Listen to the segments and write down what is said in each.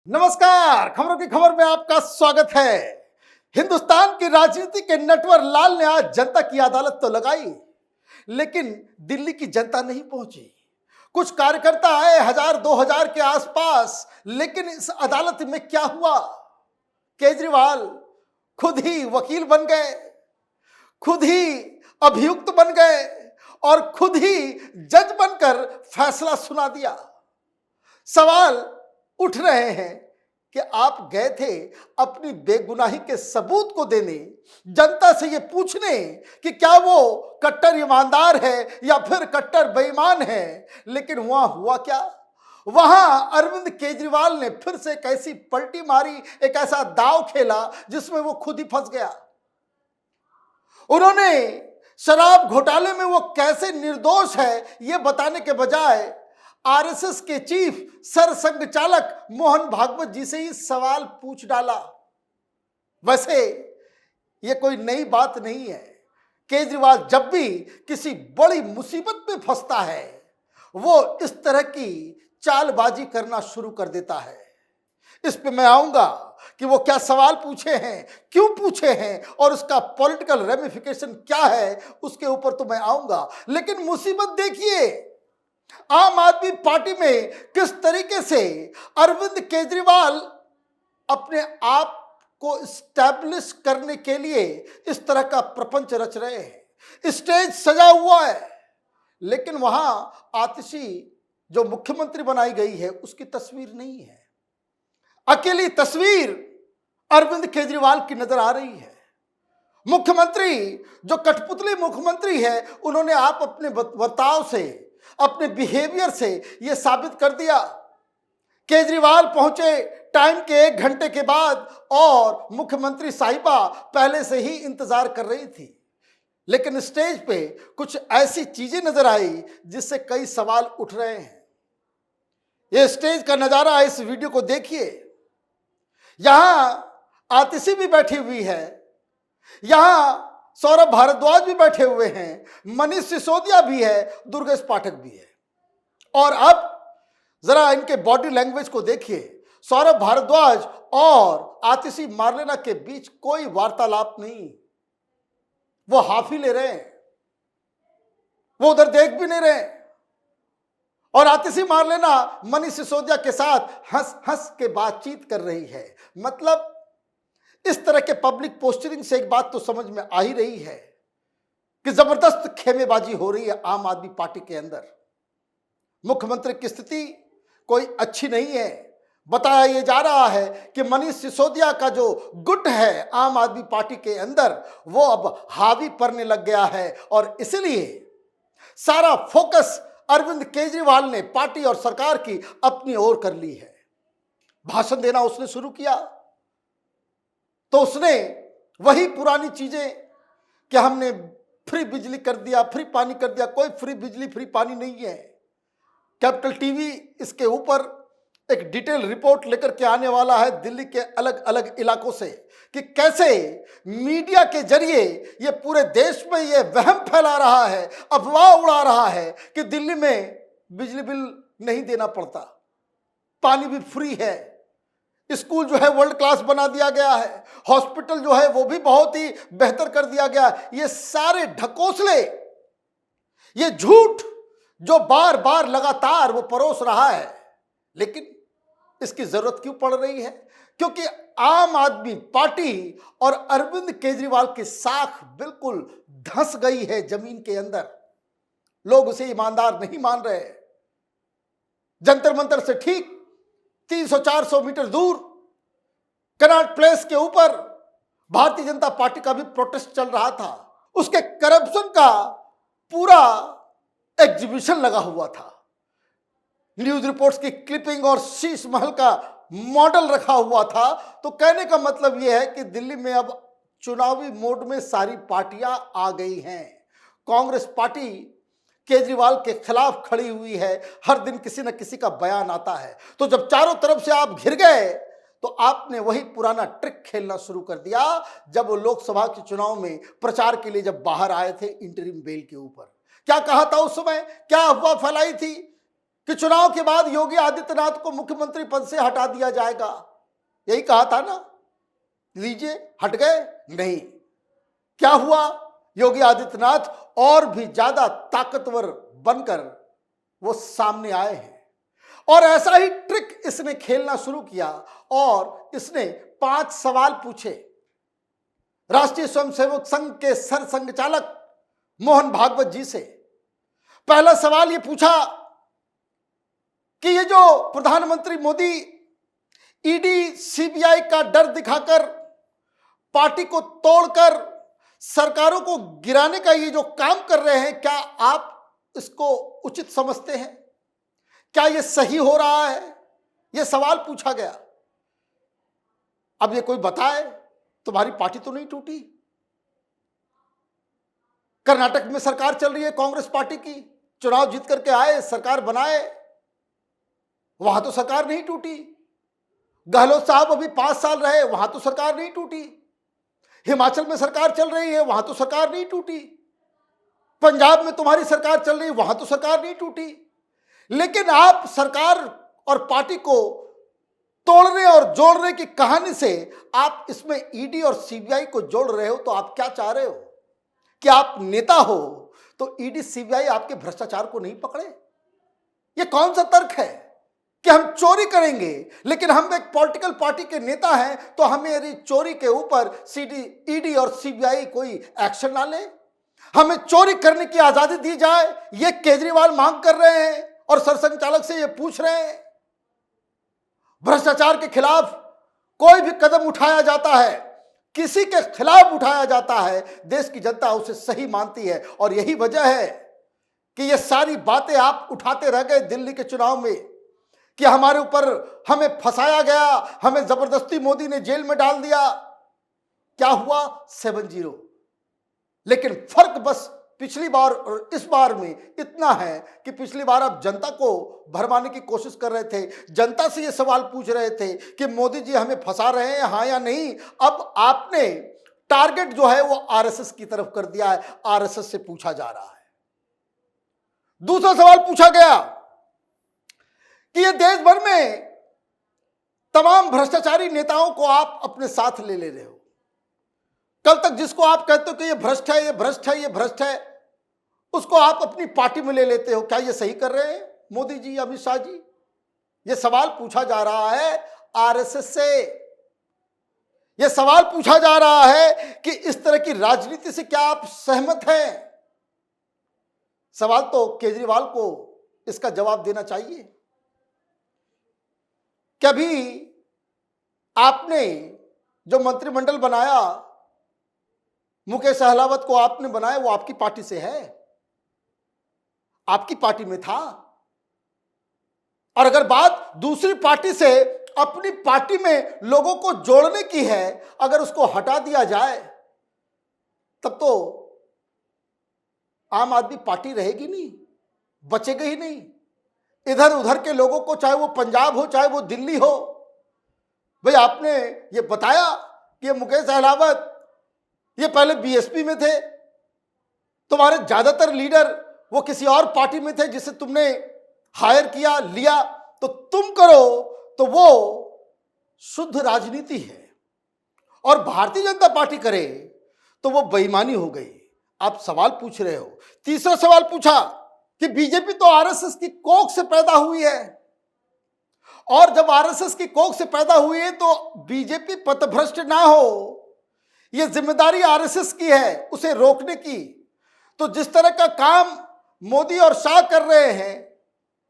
नमस्कार, खबरों की खबर में आपका स्वागत है। हिंदुस्तान की राजनीति के नटवर लाल ने आज जनता की अदालत तो लगाई, लेकिन दिल्ली की जनता नहीं पहुंची। कुछ कार्यकर्ता आए 1000-2000 के आसपास, लेकिन इस अदालत में क्या हुआ? केजरीवाल खुद ही वकील बन गए, खुद ही अभियुक्त बन गए और खुद ही जज बनकर फैसला सुना दिया। सवाल उठ रहे हैं कि आप गए थे अपनी बेगुनाही के सबूत को देने, जनता से ये पूछने कि क्या वो कट्टर ईमानदार है या फिर कट्टर बेईमान है, लेकिन वहां हुआ क्या? वहां अरविंद केजरीवाल ने फिर से एक ऐसी पलटी मारी, एक ऐसा दांव खेला जिसमें वो खुद ही फंस गया। उन्होंने शराब घोटाले में वो कैसे निर्दोष है ये बताने के बजाय आरएसएस के चीफ सरसंघ चालक मोहन भागवत जी से ही सवाल पूछ डाला। वैसे ये कोई नई बात नहीं है। केजरीवाल जब भी किसी बड़ी मुसीबत में फंसता है, वो इस तरह की चालबाजी करना शुरू कर देता है। इस पे मैं आऊंगा कि वो क्या सवाल पूछे हैं, क्यों पूछे हैं और उसका पॉलिटिकल रेमिफिकेशन क्या है, उसके ऊपर तो मैं आऊंगा। लेकिन मुसीबत देखिए, आम आदमी पार्टी में किस तरीके से अरविंद केजरीवाल अपने आप को स्टैब्लिश करने के लिए इस तरह का प्रपंच रच रहे हैं। स्टेज सजा हुआ है, लेकिन वहां आतिशी जो मुख्यमंत्री बनाई गई है उसकी तस्वीर नहीं है। अकेली तस्वीर अरविंद केजरीवाल की नजर आ रही है। मुख्यमंत्री जो कठपुतली मुख्यमंत्री है, उन्होंने आप अपने बर्ताव से, अपने बिहेवियर से यह साबित कर दिया। केजरीवाल पहुंचे टाइम के 1 घंटे के बाद और मुख्यमंत्री साहिबा पहले से ही इंतजार कर रही थी, लेकिन स्टेज पे कुछ ऐसी चीजें नजर आई जिससे कई सवाल उठ रहे हैं। यह स्टेज का नजारा, इस वीडियो को देखिए। यहां आतिशी भी बैठी हुई है, यहां सौरभ भारद्वाज भी बैठे हुए हैं, मनीष सिसोदिया भी है, दुर्गेश पाठक भी है। और अब जरा इनके बॉडी लैंग्वेज को देखिए। सौरभ भारद्वाज और आतिशी मार्लेना के बीच कोई वार्तालाप नहीं, वो हाफी ले रहे हैं, वो उधर देख भी नहीं रहे। और आतिशी मार्लेना मनीष सिसोदिया के साथ हंस हंस के बातचीत कर रही है। मतलब इस तरह के पब्लिक पोस्टरिंग से एक बात तो समझ में आ ही रही है कि जबरदस्त खेमेबाजी हो रही है आम आदमी पार्टी के अंदर। मुख्यमंत्री की स्थिति कोई अच्छी नहीं है। बताया यह जा रहा है कि मनीष सिसोदिया का जो गुट है आम आदमी पार्टी के अंदर, वो अब हावी पड़ने लग गया है और इसलिए सारा फोकस अरविंद केजरीवाल ने पार्टी और सरकार की अपनी ओर कर ली है। भाषण देना उसने शुरू किया तो उसने वही पुरानी चीजें कि हमने फ्री बिजली कर दिया, फ्री पानी कर दिया। कोई फ्री बिजली फ्री पानी नहीं है। कैपिटल टीवी इसके ऊपर एक डिटेल रिपोर्ट लेकर के आने वाला है दिल्ली के अलग अलग इलाकों से कि कैसे मीडिया के जरिए ये पूरे देश में ये वहम फैला रहा है, अफवाह उड़ा रहा है कि दिल्ली में बिजली बिल नहीं देना पड़ता, पानी भी फ्री है, स्कूल जो है वर्ल्ड क्लास बना दिया गया है, हॉस्पिटल जो है वो भी बहुत ही बेहतर कर दिया गया। ये सारे ढकोसले, ये झूठ जो बार बार लगातार वो परोस रहा है, लेकिन इसकी जरूरत क्यों पड़ रही है? क्योंकि आम आदमी पार्टी और अरविंद केजरीवाल की साख बिल्कुल धंस गई है जमीन के अंदर। लोग उसे ईमानदार नहीं मान रहे। जंतर मंतर से ठीक 300-400 मीटर दूर कनॉट प्लेस के ऊपर भारतीय जनता पार्टी का भी प्रोटेस्ट चल रहा था। उसके करप्शन का पूरा एग्जीबिशन लगा हुआ था। न्यूज रिपोर्ट्स की क्लिपिंग और शीश महल का मॉडल रखा हुआ था। तो कहने का मतलब यह है कि दिल्ली में अब चुनावी मोड में सारी पार्टियां आ गई हैं। कांग्रेस पार्टी केजरीवाल के खिलाफ खड़ी हुई है। हर दिन किसी न किसी का बयान आता है। तो जब चारों तरफ से आप घिर गए तो आपने वही पुराना ट्रिक खेलना शुरू कर दिया जब वो लोकसभा के चुनाव में प्रचार के लिए जब बाहर आए थे इंटरिम बेल के ऊपर। क्या कहा था उस समय, क्या अफवाह फैलाई थी कि चुनाव के बाद योगी आदित्यनाथ को मुख्यमंत्री पद से हटा दिया जाएगा। यही कहा था ना, लीजिए हट गए। नहीं, क्या हुआ, योगी आदित्यनाथ और भी ज्यादा ताकतवर बनकर वो सामने आए हैं और ऐसा ही ट्रिक इसने खेलना शुरू किया और इसने 5 सवाल पूछे राष्ट्रीय स्वयंसेवक संघ के सरसंघचालक मोहन भागवत जी से। पहला सवाल ये पूछा कि ये जो प्रधानमंत्री मोदी ईडी सीबीआई का डर दिखाकर पार्टी को तोड़कर सरकारों को गिराने का ये जो काम कर रहे हैं, क्या आप इसको उचित समझते हैं? क्या ये सही हो रहा है? ये सवाल पूछा गया। अब ये कोई बताए, तुम्हारी पार्टी तो नहीं टूटी? कर्नाटक में सरकार चल रही है कांग्रेस पार्टी की, चुनाव जीत करके आए, सरकार बनाए, वहां तो सरकार नहीं टूटी। गहलोत साहब अभी 5 साल रहे, वहां तो सरकार नहीं टूटी। हिमाचल में सरकार चल रही है, वहां तो सरकार नहीं टूटी। पंजाब में तुम्हारी सरकार चल रही है, वहां तो सरकार नहीं टूटी। लेकिन आप सरकार और पार्टी को तोड़ने और जोड़ने की कहानी से आप इसमें ईडी और सीबीआई को जोड़ रहे हो। तो आप क्या चाह रहे हो कि आप नेता हो तो ईडी सीबीआई आपके भ्रष्टाचार को नहीं पकड़े? यह कौन सा तर्क है कि हम चोरी करेंगे लेकिन हम एक पॉलिटिकल पार्टी के नेता हैं तो हमें चोरी के ऊपर ईडी और सीबीआई कोई एक्शन ना ले, हमें चोरी करने की आजादी दी जाए, ये केजरीवाल मांग कर रहे हैं और सरसंघ चालक से ये पूछ रहे हैं। भ्रष्टाचार के खिलाफ कोई भी कदम उठाया जाता है, किसी के खिलाफ उठाया जाता है, देश की जनता उसे सही मानती है। और यही वजह है कि ये सारी बातें आप उठाते रह गए दिल्ली के चुनाव में कि हमारे ऊपर हमें फंसाया गया, हमें जबरदस्ती मोदी ने जेल में डाल दिया। क्या हुआ? 7-0। लेकिन फर्क बस पिछली बार और इस बार में इतना है कि पिछली बार आप जनता को भरमाने की कोशिश कर रहे थे, जनता से ये सवाल पूछ रहे थे कि मोदी जी हमें फंसा रहे हैं, हाँ या नहीं। अब आपने टारगेट जो है वो आरएसएस की तरफ कर दिया है, आरएसएस से पूछा जा रहा है। दूसरा सवाल पूछा गया कि ये देश भर में तमाम भ्रष्टाचारी नेताओं को आप अपने साथ ले रहे हो। कल तक जिसको आप कहते हो कि ये भ्रष्ट है, ये भ्रष्ट है, ये भ्रष्ट है, उसको आप अपनी पार्टी में ले लेते हो। क्या ये सही कर रहे हैं मोदी जी, अमित शाह जी? ये सवाल पूछा जा रहा है आरएसएस से। ये सवाल पूछा जा रहा है कि इस तरह की राजनीति से क्या आप सहमत हैं? सवाल तो केजरीवाल को इसका जवाब देना चाहिए। कभी आपने जो मंत्रिमंडल बनाया, मुकेश सहलावत को आपने बनाया, वो आपकी पार्टी से है, आपकी पार्टी में था। और अगर बात दूसरी पार्टी से अपनी पार्टी में लोगों को जोड़ने की है, अगर उसको हटा दिया जाए तब तो आम आदमी पार्टी रहेगी नहीं, बचेगी ही नहीं। इधर उधर के लोगों को, चाहे वो पंजाब हो चाहे वो दिल्ली हो, भाई आपने ये बताया कि ये मुकेश सहलावत ये पहले बीएसपी में थे, तुम्हारे ज्यादातर लीडर वो किसी और पार्टी में थे जिसे तुमने हायर किया, लिया, तो तुम करो तो वो शुद्ध राजनीति है। और भारतीय जनता पार्टी करे तो वो बेईमानी हो गई। आप सवाल पूछ रहे हो। तीसरा सवाल पूछा कि बीजेपी तो आरएसएस की कोख से पैदा हुई है, और जब आरएसएस की कोख से पैदा हुई है तो बीजेपी पथभ्रष्ट ना हो, यह जिम्मेदारी आरएसएस की है उसे रोकने की। तो जिस तरह का काम मोदी और शाह कर रहे हैं,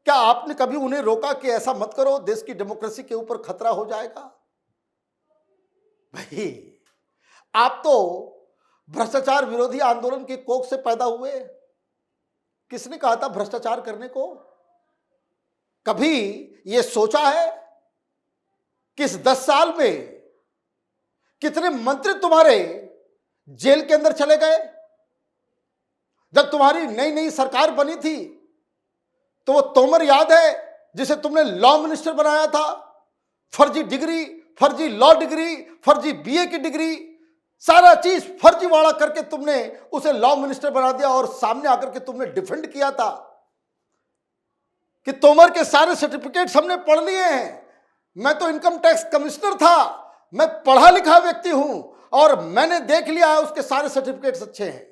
क्या आपने कभी उन्हें रोका कि ऐसा मत करो, देश की डेमोक्रेसी के ऊपर खतरा हो जाएगा? भाई आप तो भ्रष्टाचार विरोधी आंदोलन की कोख से पैदा हुए। किसने कहा था भ्रष्टाचार करने को? कभी यह सोचा है कि इस 10 साल में कितने मंत्री तुम्हारे जेल के अंदर चले गए? जब तुम्हारी नई नई सरकार बनी थी तो वो तोमर याद है जिसे तुमने लॉ मिनिस्टर बनाया था? फर्जी डिग्री, फर्जी लॉ डिग्री, फर्जी बीए की डिग्री, सारा चीज फर्जीवाड़ा करके तुमने उसे लॉ मिनिस्टर बना दिया और सामने आकर के तुमने डिफेंड किया था। कि तोमर के सारे सर्टिफिकेट्स हमने पढ़ लिए हैं, मैं तो इनकम टैक्स कमिश्नर था, मैं पढ़ा लिखा व्यक्ति हूं और मैंने देख लिया है उसके सारे सर्टिफिकेट्स अच्छे हैं।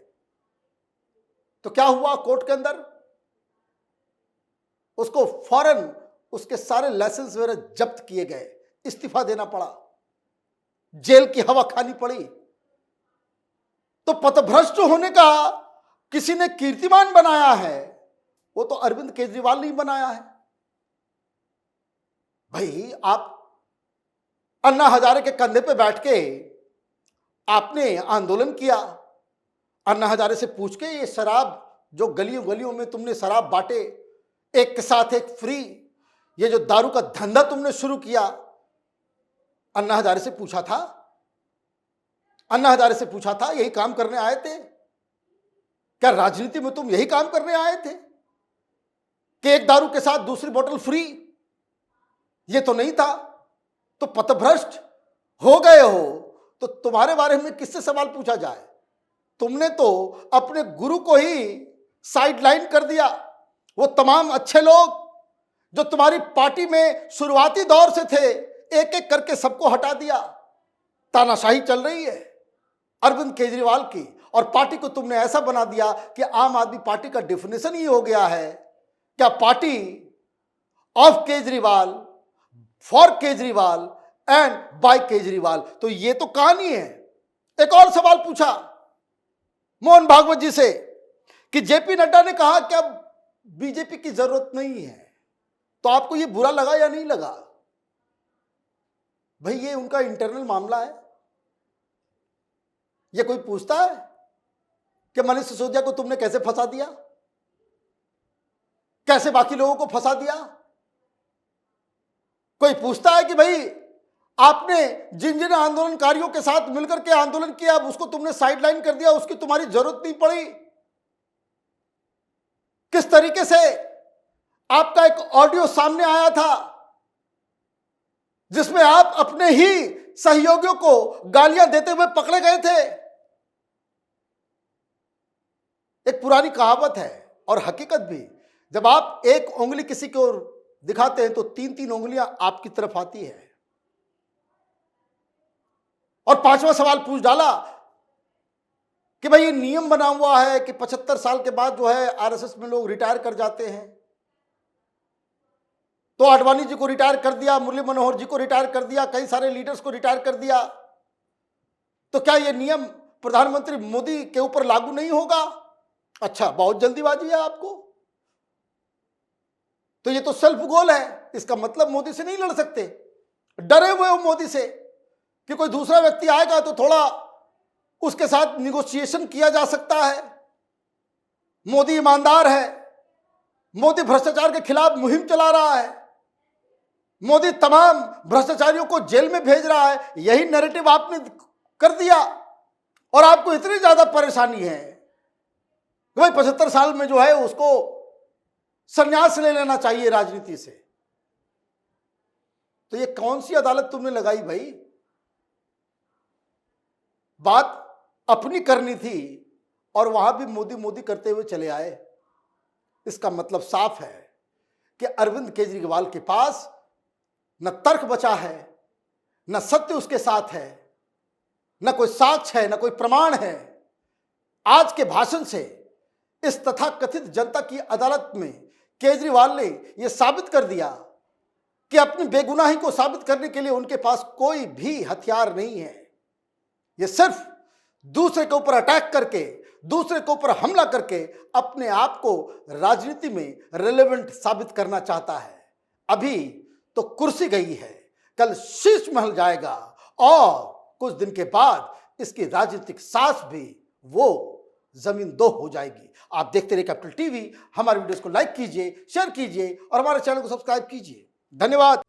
तो क्या हुआ कोर्ट के अंदर? उसको फौरन उसके सारे लाइसेंस वगैरह जब्त किए गए, इस्तीफा देना पड़ा, जेल की हवा खानी पड़ी। तो पथभ्रष्ट होने का किसी ने कीर्तिमान बनाया है, वो तो अरविंद केजरीवाल ने बनाया है। भाई आप अन्ना हजारे के कंधे पे बैठ के आपने आंदोलन किया, अन्ना हजारे से पूछ के ये शराब जो गलियों गलियों में तुमने शराब बांटे, एक के साथ एक फ्री, ये जो दारू का धंधा तुमने शुरू किया, अन्ना हजारे से पूछा था? अन्ना हजारे से पूछा था यही काम करने आए थे? क्या राजनीति में तुम यही काम करने आए थे कि एक दारू के साथ दूसरी बोतल फ्री? ये तो नहीं था। तो पथभ्रष्ट हो गए हो तो तुम्हारे बारे में किससे सवाल पूछा जाए? तुमने तो अपने गुरु को ही साइडलाइन कर दिया। वो तमाम अच्छे लोग जो तुम्हारी पार्टी में शुरुआती दौर से थे, एक एक करके सबको हटा दिया। तानाशाही चल रही है अरविंद केजरीवाल की, और पार्टी को तुमने ऐसा बना दिया कि आम आदमी पार्टी का डेफिनेशन ही हो गया है क्या party of Kejriwal, for Kejriwal and by Kejriwal. तो ये तो कहानी है। एक और सवाल पूछा मोहन भागवत जी से कि जेपी नड्डा ने कहा कि अब बीजेपी की जरूरत नहीं है, तो आपको ये बुरा लगा या नहीं लगा? भाई ये उनका इंटरनल मामला है, ये कोई पूछता है कि मनीष सिसोदिया को तुमने कैसे फंसा दिया, कैसे बाकी लोगों को फंसा दिया? कोई पूछता है कि भाई आपने जिन जिन आंदोलनकारियों के साथ मिलकर के आंदोलन किया, अब उसको तुमने साइडलाइन कर दिया, उसकी तुम्हारी जरूरत नहीं पड़ी? किस तरीके से आपका एक ऑडियो सामने आया था जिसमें आप अपने ही सहयोगियों को गालियां देते हुए पकड़े गए थे। एक पुरानी कहावत है और हकीकत भी, जब आप एक उंगली किसी की ओर दिखाते हैं तो तीन तीन उंगलियां आपकी तरफ आती है। और पांचवा सवाल पूछ डाला कि भाई ये नियम बना हुआ है कि 75 साल के बाद जो है आरएसएस में लोग रिटायर कर जाते हैं। तो आडवाणी जी को रिटायर कर दिया, मुरली मनोहर जी को रिटायर कर दिया, कई सारे लीडर्स को रिटायर कर दिया। तो क्या ये नियम प्रधानमंत्री मोदी के ऊपर लागू नहीं होगा? अच्छा, बहुत जल्दीबाजी है आपको। तो ये तो सेल्फ गोल है, इसका मतलब मोदी से नहीं लड़ सकते, डरे हुए हो मोदी से कि कोई दूसरा व्यक्ति आएगा तो थोड़ा उसके साथ निगोशिएशन किया जा सकता है। मोदी ईमानदार है, मोदी भ्रष्टाचार के खिलाफ मुहिम चला रहा है, मोदी तमाम भ्रष्टाचारियों को जेल में भेज रहा है। यही नैरेटिव आपने कर दिया और आपको इतनी ज्यादा परेशानी है कि भाई 75 साल में जो है उसको संन्यास ले लेना चाहिए राजनीति से। तो ये कौन सी अदालत तुमने लगाई भाई? बात अपनी करनी थी और वहां भी मोदी मोदी करते हुए चले आए। इसका मतलब साफ है कि अरविंद केजरीवाल के पास न तर्क बचा है, न सत्य उसके साथ है, न कोई साक्ष्य है, न कोई प्रमाण है। आज के भाषण से इस तथाकथित जनता की अदालत में केजरीवाल ने यह साबित कर दिया कि अपनी बेगुनाही को साबित करने के लिए उनके पास कोई भी हथियार नहीं है। ये सिर्फ दूसरे के ऊपर अटैक करके, दूसरे के ऊपर हमला करके अपने आप को राजनीति में रिलेवेंट साबित करना चाहता है। अभी तो कुर्सी गई है, कल शीश महल जाएगा और कुछ दिन के बाद इसकी राजनीतिक सांस भी वो जमीन दो हो जाएगी। आप देखते रहिए कैपिटल टीवी। हमारे वीडियोस को लाइक कीजिए, शेयर कीजिए और हमारे चैनल को सब्सक्राइब कीजिए। धन्यवाद।